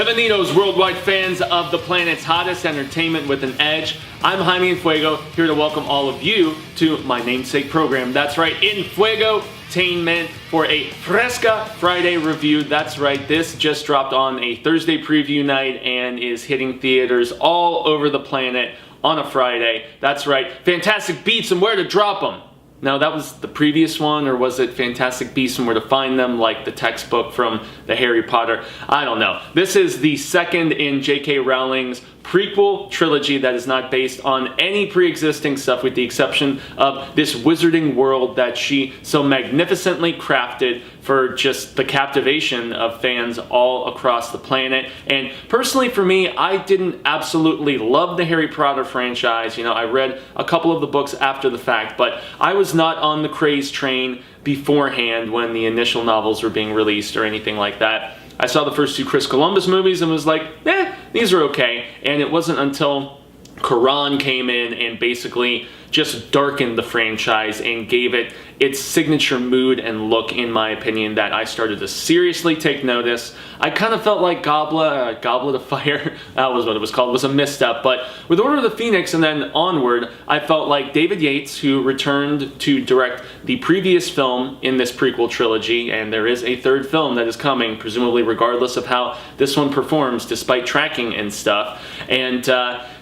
Bienvenidos, worldwide fans of the planet's hottest entertainment with an edge. I'm Jaime En Fuego, here to welcome all of you to my namesake program. That's right, Enfuegotainment, for a Fresca Friday review. That's right, this just dropped on a Thursday preview night and is hitting theaters all over the planet on a Friday. That's right, fantastic beats and where to drop them. Now, that was the previous one, or was it Fantastic Beasts and Where to Find Them, like the textbook from the Harry Potter? I don't know. This is the second in J.K. Rowling's prequel trilogy that is not based on any pre-existing stuff, with the exception of this wizarding world that she so magnificently crafted for just the captivation of fans all across the planet. And personally for me, I didn't absolutely love the Harry Potter franchise. You know, I read a couple of the books after the fact, but I was not on the craze train beforehand when the initial novels were being released or anything like that. I saw the first two Chris Columbus movies and was like, these are okay. And it wasn't until Quran came in and basically just darkened the franchise and gave it its signature mood and look, in my opinion, that I started to seriously take notice. I kind of felt like Goblet of Fire, that was what it was called, was a misstep. But with Order of the Phoenix and then onward, I felt like David Yates, who returned to direct the previous film in this prequel trilogy, and there is a third film that is coming, presumably regardless of how this one performs, despite tracking and stuff. And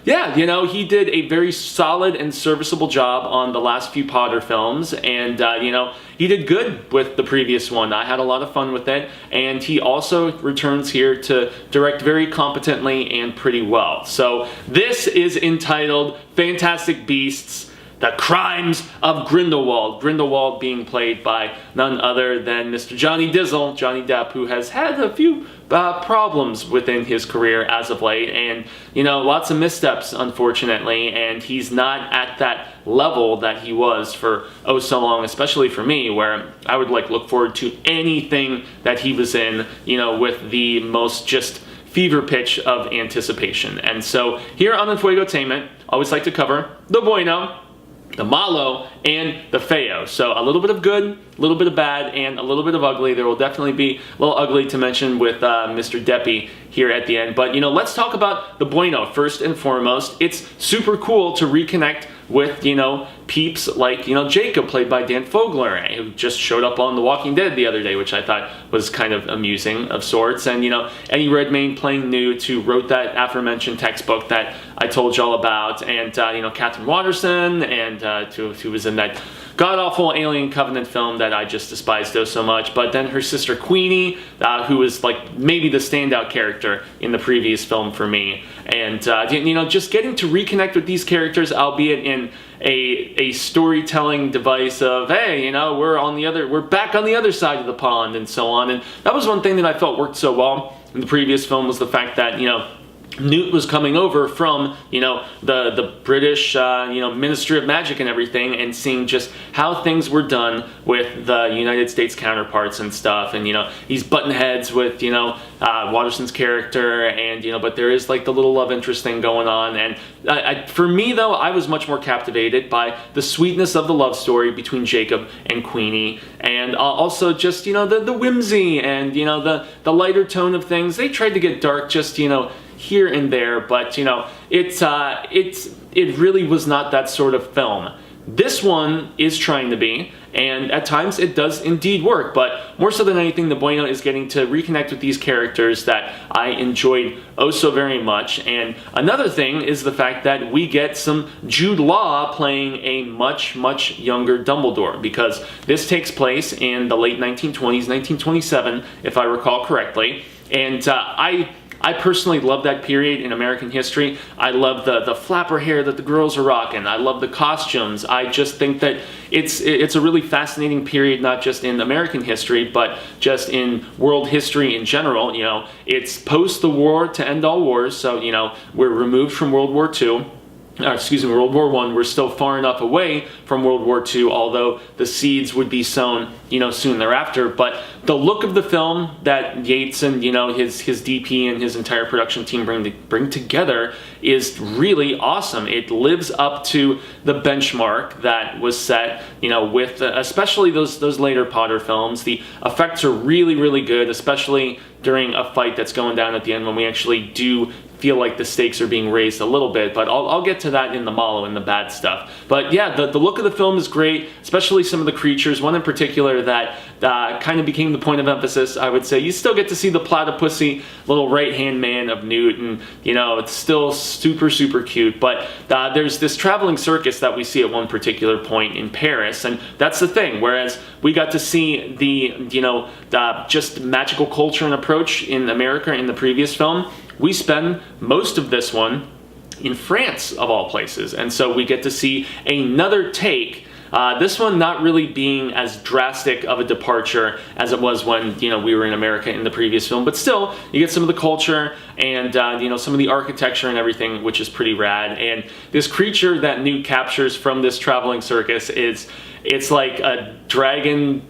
yeah, you know, he did a very solid and serviceable job on the last few Potter films, and you know, he did good with the previous one. I had a lot of fun with it, and he also returns here to direct very competently and pretty well. So this is entitled Fantastic Beasts: The Crimes of Grindelwald. Grindelwald being played by none other than Mr. Johnny Dizzle, Johnny Depp, who has had a few problems within his career as of late, and you know, lots of missteps, unfortunately, and he's not at that level that he was for oh so long, especially for me, where I would like look forward to anything that he was in, you know, with the most just fever pitch of anticipation. And so here on Enfuegotainment, I always like to cover the bueno, the malo, and the feo. So a little bit of good, a little bit of bad, and a little bit of ugly. There will definitely be a little ugly to mention with Mr. Deppy here at the end. But, you know, let's talk about the bueno first and foremost. It's super cool to reconnect with, you know, peeps like, you know, Jacob, played by Dan Fogler, who just showed up on The Walking Dead the other day, which I thought was kind of amusing of sorts. And, you know, Eddie Redmayne playing Newt, who wrote that aforementioned textbook that I told y'all about. And, you know, Catherine Watterson, and who was in that god-awful Alien Covenant film that I just despised so much. But then her sister Queenie, who was like maybe the standout character in the previous film for me. And, you know, just getting to reconnect with these characters, albeit in a storytelling device of, hey, you know, we're back on the other side of the pond and so on. And that was one thing that I felt worked so well in the previous film, was the fact that, you know, Newt was coming over from, you know, the British, you know, Ministry of Magic and everything, and seeing just how things were done with the United States counterparts and stuff. And, you know, he's button heads with, you know, Watterson's character, and, you know, but there is like the little love interest thing going on. And for me, though, I was much more captivated by the sweetness of the love story between Jacob and Queenie, and also just, you know, the whimsy and, you know, the lighter tone of things. They tried to get dark just, you know, here and there, but you know, it really was not that sort of film. This one is trying to be, and at times it does indeed work, but more so than anything, the bueno is getting to reconnect with these characters that I enjoyed oh so very much. And another thing is the fact that we get some Jude Law playing a much, much younger Dumbledore, because this takes place in the late 1920s, 1927, if I recall correctly. And I personally love that period in American history. I love the flapper hair that the girls are rocking. I love the costumes. I just think that it's a really fascinating period, not just in American history, but just in world history in general. You know, it's post the war to end all wars, so, you know, we're removed from World War II. World War I, we're still far enough away from World War II, although the seeds would be sown, soon thereafter. But the look of the film that Yates and, his DP and his entire production team bring together is really awesome. It lives up to the benchmark that was set, with especially those later Potter films. The effects are really, really good, especially during a fight that's going down at the end when we actually do feel like the stakes are being raised a little bit, but I'll get to that in the MALO and the bad stuff. But yeah, the look of the film is great, especially some of the creatures. One in particular that kind of became the point of emphasis, I would say. You still get to see the platypusy little right-hand man of Newt, and it's still super, super cute. But there's this traveling circus that we see at one particular point in Paris, and that's the thing. Whereas we got to see the just magical culture and approach in America in the previous film, we spend most of this one in France, of all places. And so we get to see another take, this one not really being as drastic of a departure as it was when, we were in America in the previous film. But still, you get some of the culture and, some of the architecture and everything, which is pretty rad. And this creature that Newt captures from this traveling circus it's like a dragon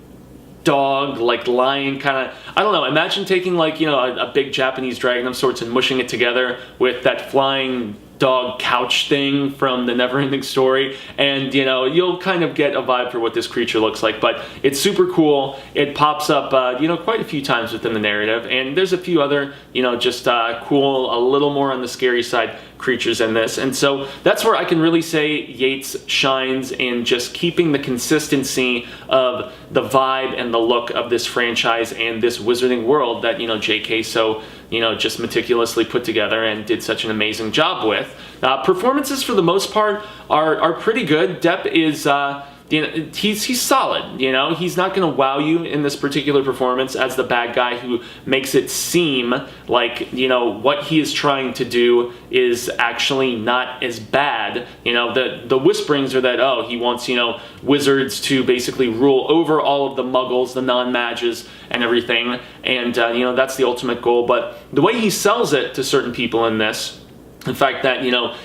dog, like lion kind of, I don't know, imagine taking like, a big Japanese dragon of sorts and mushing it together with that flying dog couch thing from the Neverending Story, and you'll kind of get a vibe for what this creature looks like. But it's super cool. It pops up quite a few times within the narrative, and there's a few other just cool, a little more on the scary side creatures in this. And so that's where I can really say Yates shines in just keeping the consistency of the vibe and the look of this franchise and this wizarding world that JK so just meticulously put together and did such an amazing job with. Performances for the most part are pretty good. Depp is he's solid. He's not going to wow you in this particular performance as the bad guy who makes it seem like what he is trying to do is actually not as bad. The whisperings are that he wants wizards to basically rule over all of the muggles, the non-mages and everything, and that's the ultimate goal. But the way he sells it to certain people in this, the fact that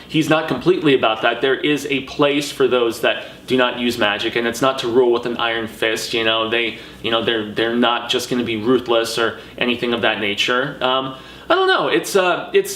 he's not completely about that. There is a place for those that do not use magic, and it's not to rule with an iron fist. They're not just going to be ruthless or anything of that nature. I don't know. It's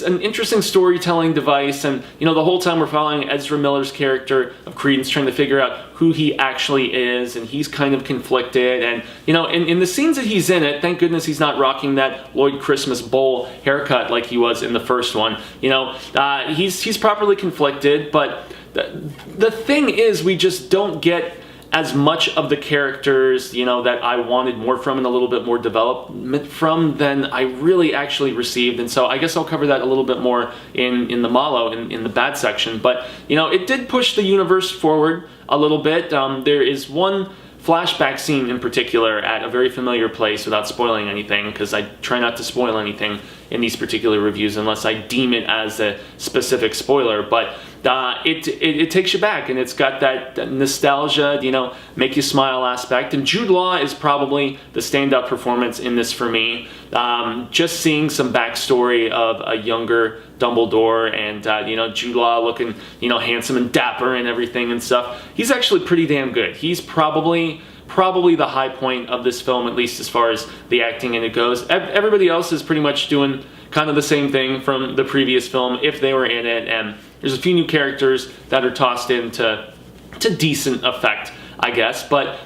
an interesting storytelling device, and the whole time we're following Ezra Miller's character of Credence, trying to figure out who he actually is, and he's kind of conflicted. And in the scenes that he's in it, thank goodness he's not rocking that Lloyd Christmas bowl haircut like he was in the first one. He's properly conflicted, but the thing is, we just don't get as much of the characters, that I wanted more from and a little bit more development from than I really actually received. And so I guess I'll cover that a little bit more in the MALO, in the bad section. But, it did push the universe forward a little bit. There is one flashback scene in particular at a very familiar place, without spoiling anything, because I try not to spoil anything in these particular reviews unless I deem it as a specific spoiler. But it takes you back, and it's got that nostalgia, make you smile aspect. And Jude Law is probably the standout performance in this for me. Just seeing some backstory of a younger Dumbledore, and Jude Law looking handsome and dapper and everything and stuff. He's actually pretty damn good. He's probably the high point of this film, at least as far as the acting in it goes. Everybody else is pretty much doing kind of the same thing from the previous film if they were in it, and there's a few new characters that are tossed into decent effect, I guess. But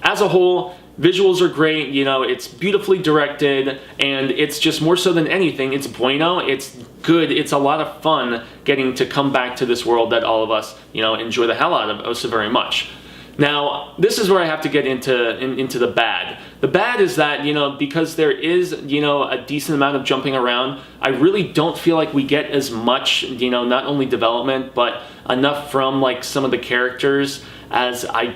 as a whole, visuals are great. It's beautifully directed, and it's just more so than anything, it's bueno. It's good. It's a lot of fun getting to come back to this world that all of us enjoy the hell out of oh so very much. Now, this is where I have to get into the bad. The bad is that, because there is, a decent amount of jumping around, I really don't feel like we get as much, not only development, but enough from, like, some of the characters as I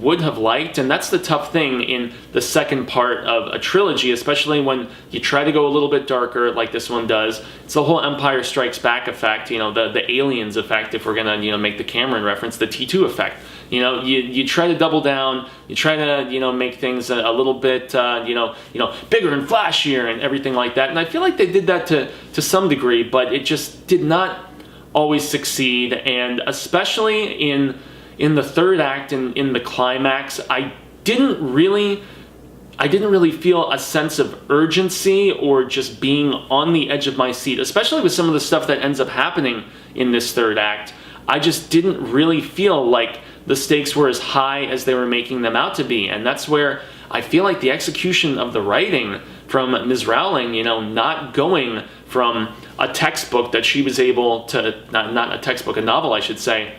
would have liked. And that's the tough thing in the second part of a trilogy, especially when you try to go a little bit darker like this one does. It's the whole Empire Strikes Back effect, the Aliens effect, if we're gonna, make the Cameron reference, the T2 effect. You try to double down, you try to, make things a little bit, bigger and flashier and everything like that. And I feel like they did that to some degree, but it just did not always succeed, and especially in the third act and in the climax, I didn't really feel a sense of urgency or just being on the edge of my seat, especially with some of the stuff that ends up happening in this third act. I just didn't really feel like the stakes were as high as they were making them out to be, and that's where I feel like the execution of the writing from Ms. Rowling, you know, not going from a textbook that she was able to, not a textbook, a novel I should say,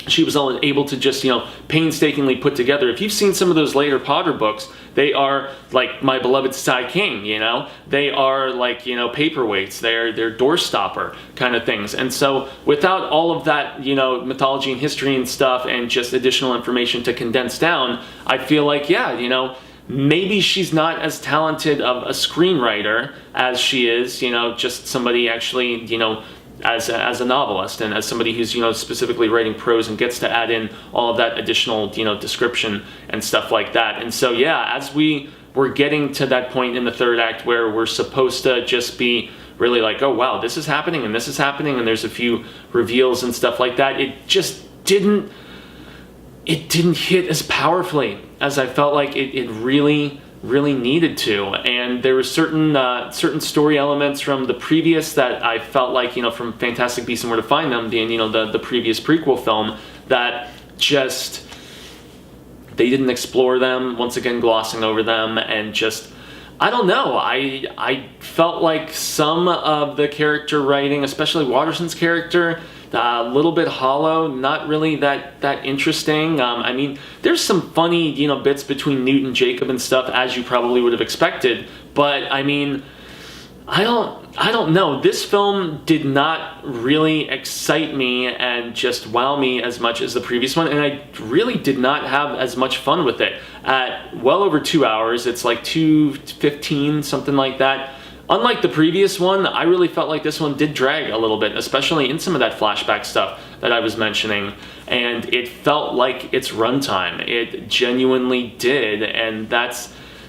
she was able to just, you know, painstakingly put together. If you've seen some of those later Potter books, they are like My Beloved Psy King, you know? They are like, you know, paperweights. They're doorstopper kind of things. And so without all of that, you know, mythology and history and stuff and just additional information to condense down, I feel like, yeah, you know, maybe she's not as talented of a screenwriter as she is, you know, just somebody actually, you know, as a novelist and as somebody who's, you know, specifically writing prose and gets to add in all of that additional, you know, description and stuff like that. And so, yeah, as we were getting to that point in the third act where we're supposed to just be really like, oh, wow, this is happening and this is happening, and there's a few reveals and stuff like that, it just didn't hit as powerfully as I felt like it really needed to. And there were certain story elements from the previous that I felt like, you know, from Fantastic Beasts and Where to Find Them, being, you know, the previous prequel film, that just they didn't explore them, once again glossing over them, and just, I don't know, I felt like some of the character writing, especially Watterson's character, a little bit hollow, not really that interesting. I mean, there's some funny, you know, bits between Newt and Jacob and stuff, as you probably would have expected, but I mean, I don't know. This film did not really excite me and just wow me as much as the previous one, and I really did not have as much fun with it. At well over 2 hours, it's like 2:15, something like that. Unlike the previous one, I really felt like this one did drag a little bit, especially in some of that flashback stuff that I was mentioning, and it felt like its runtime. It genuinely did, and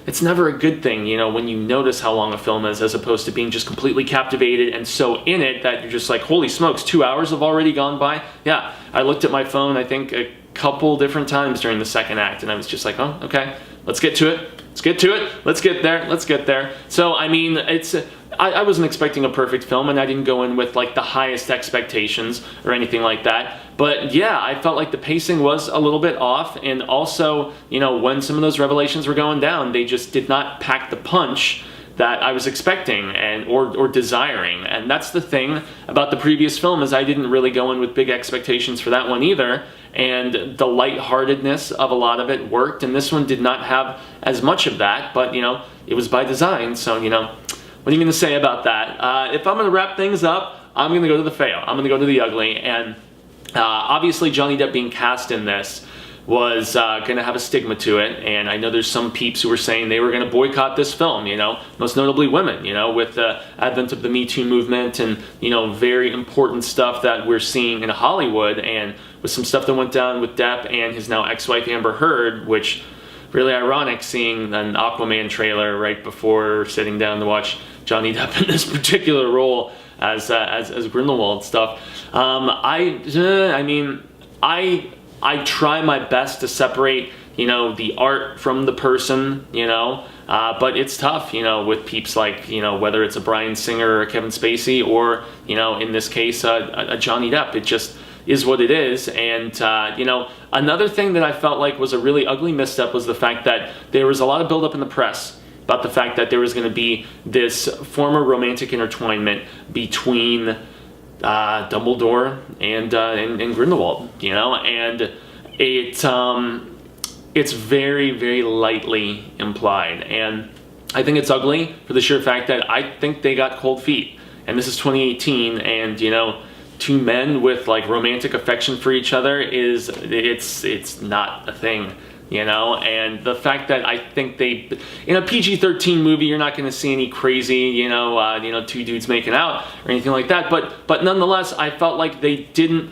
it's never a good thing, you know, when you notice how long a film is, as opposed to being just completely captivated and so in it that you're just like, holy smokes, 2 hours have already gone by? Yeah, I looked at my phone, I think, a couple different times during the second act, and I was just like, oh, okay, let's get to it. Let's get to it. Let's get there. Let's get there. So, I mean, I wasn't expecting a perfect film, and I didn't go in with like the highest expectations or anything like that. But yeah, I felt like the pacing was a little bit off, and also, you know, when some of those revelations were going down, they just did not pack the punch that I was expecting and or desiring. And that's the thing about the previous film, is I didn't really go in with big expectations for that one either, and the lightheartedness of a lot of it worked, and this one did not have as much of that, but, you know, it was by design, so, you know, what are you going to say about that? If I'm going to wrap things up, I'm going to go to the fail. I'm going to go to the ugly, and obviously Johnny Depp being cast in this was going to have a stigma to it, and I know there's some peeps who were saying they were going to boycott this film, you know, most notably women, you know, with the advent of the Me Too movement and, you know, very important stuff that we're seeing in Hollywood, and with some stuff that went down with Depp and his now ex-wife Amber Heard, which really ironic seeing an Aquaman trailer right before sitting down to watch Johnny Depp in this particular role as Grindelwald stuff. I mean, I try my best to separate, you know, the art from the person, you know, but it's tough, you know, with peeps like, you know, whether it's a Bryan Singer or a Kevin Spacey or, you know, in this case, a Johnny Depp. It just is what it is. And, you know, another thing that I felt like was a really ugly misstep was the fact that there was a lot of buildup in the press about the fact that there was going to be this former romantic intertwinement between Dumbledore and Grindelwald, you know, and it's very, very lightly implied, and I think it's ugly for the sheer fact that I think they got cold feet, and this is 2018, and, you know, two men with like romantic affection for each other it's not a thing, you know. And the fact that I think they, in a PG-13 movie, you're not going to see any crazy, you know, two dudes making out or anything like that, but nonetheless, I felt like they didn't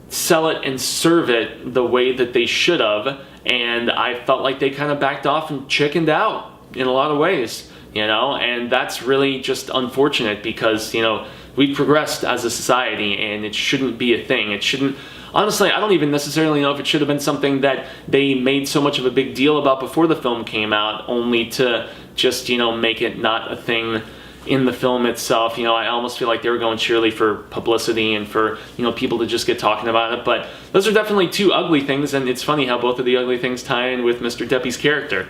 sell it and serve it the way that they should have, and I felt like they kind of backed off and chickened out in a lot of ways, you know, and that's really just unfortunate because, you know, we've progressed as a society, and it shouldn't be a thing. It shouldn't. Honestly, I don't even necessarily know if it should have been something that they made so much of a big deal about before the film came out, only to just, you know, make it not a thing in the film itself. You know, I almost feel like they were going sheerly for publicity and for, you know, people to just get talking about it. But those are definitely two ugly things, and it's funny how both of the ugly things tie in with Mr. Depp's character.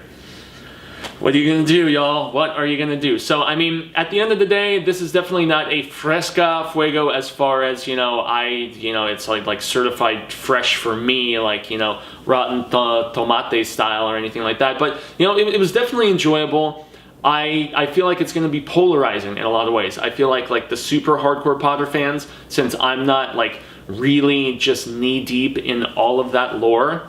What are you gonna do, y'all? What are you gonna do? So, I mean, at the end of the day, this is definitely not a fresca fuego as far as, you know, it's like certified fresh for me, like, you know, rotten tomate style or anything like that. But, you know, it was definitely enjoyable. I feel like it's going to be polarizing in a lot of ways. I feel like the super hardcore Potter fans, since I'm not like really just knee deep in all of that lore,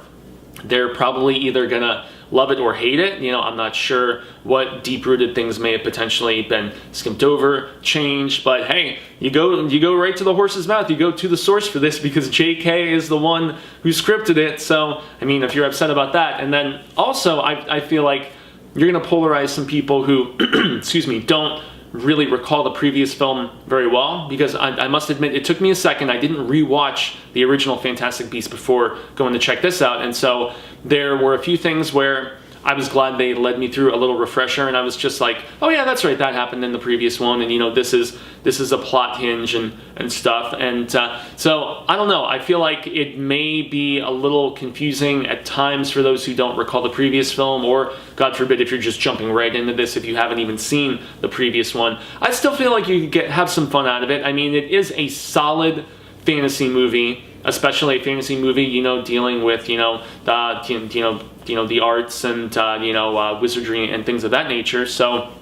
they're probably either gonna love it or hate it. You know, I'm not sure what deep-rooted things may have potentially been skipped over, changed, but hey, you go right to the horse's mouth. You go to the source for this because JK is the one who scripted it. So, I mean, if you're upset about that, and then also I feel like you're gonna polarize some people who, excuse me, don't really recall the previous film very well, because I must admit it took me a second. I didn't rewatch the original Fantastic Beasts before going to check this out, and so there were a few things where I was glad they led me through a little refresher, and I was just like, oh yeah, that's right, that happened in the previous one, and you know, this is a plot hinge and stuff, and so I don't know, I feel like it may be a little confusing at times for those who don't recall the previous film, or God forbid if you're just jumping right into this if you haven't even seen the previous one. I still feel like you could have some fun out of it. I mean, it is a solid fantasy movie, especially a fantasy movie, you know, dealing with, you know, the arts and wizardry and things of that nature. So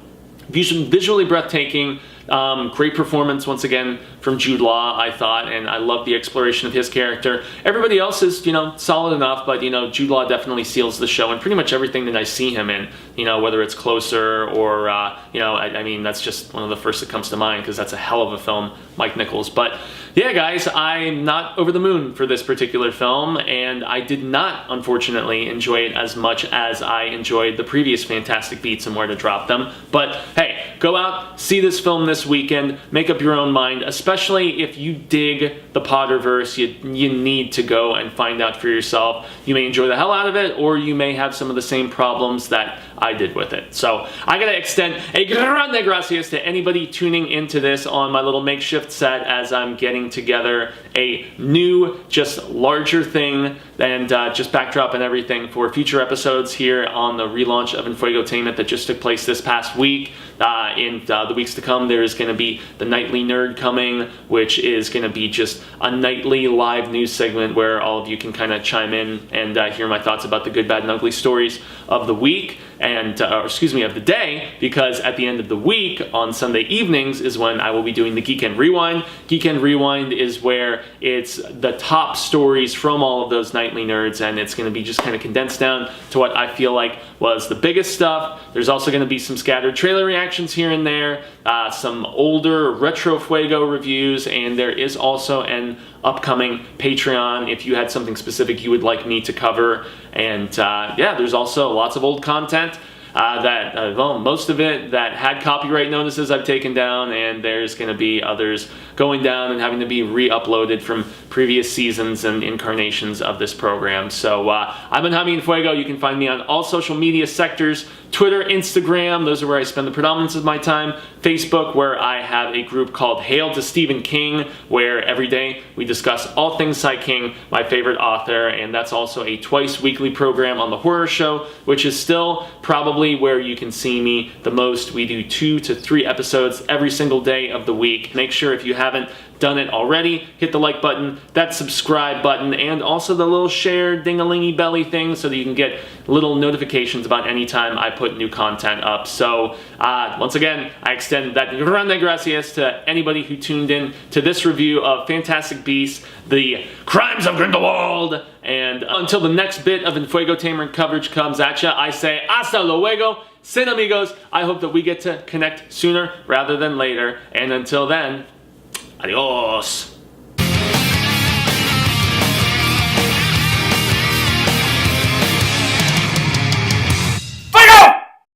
visually breathtaking. Great performance once again from Jude Law, I thought, and I love the exploration of his character. Everybody else is, you know, solid enough, but, you know, Jude Law definitely seals the show in pretty much everything that I see him in, you know, whether it's Closer or, I mean, that's just one of the first that comes to mind because that's a hell of a film, Mike Nichols. But yeah, guys, I'm not over the moon for this particular film, and I did not, unfortunately, enjoy it as much as I enjoyed the previous Fantastic Beasts and Where to Drop Them. But hey, go out, see this film this weekend, make up your own mind, especially if you dig the Potterverse. You need to go and find out for yourself. You may enjoy the hell out of it, or you may have some of the same problems that I did with it. So I gotta extend a grande gracias to anybody tuning into this on my little makeshift set as I'm getting together a new, just larger thing and just backdrop and everything for future episodes here on the relaunch of Enfuegotainment that just took place this past week. In the weeks to come, there is going to be the Nightly Nerd coming, which is going to be just a nightly live news segment where all of you can kind of chime in and hear my thoughts about the good, bad, and ugly stories of the week, and of the day, because at the end of the week, on Sunday evenings, is when I will be doing the Geek and Rewind. Geek and Rewind is where it's the top stories from all of those nightly nerds, and it's going to be just kind of condensed down to what I feel like was the biggest stuff. There's also going to be some scattered trailer reactions here and there, some older retro Fuego reviews, and there is also an upcoming Patreon if you had something specific you would like me to cover. And yeah, there's also lots of old content most of it that had copyright notices I've taken down, and there's going to be others going down and having to be re-uploaded from previous seasons and incarnations of this program. So I've been Jaime En Fuego. You can find me on all social media sectors: Twitter, Instagram, those are where I spend the predominance of my time. Facebook, where I have a group called Hail to Stephen King, where every day we discuss all things Cy King, my favorite author, and that's also a twice weekly program on The Horror Show, which is still probably where you can see me the most. We do 2 to 3 episodes every single day of the week. Make sure if you haven't done it already, hit the like button, that subscribe button, and also the little share ding-a-lingy belly thing so that you can get little notifications about any time I put new content up. So once again, I extend that grande gracias to anybody who tuned in to this review of Fantastic Beasts, the Crimes of Grindelwald. And until the next bit of Enfuegotainment coverage comes at ya, I say hasta luego, Cinemigos. I hope that we get to connect sooner rather than later. And until then, adios.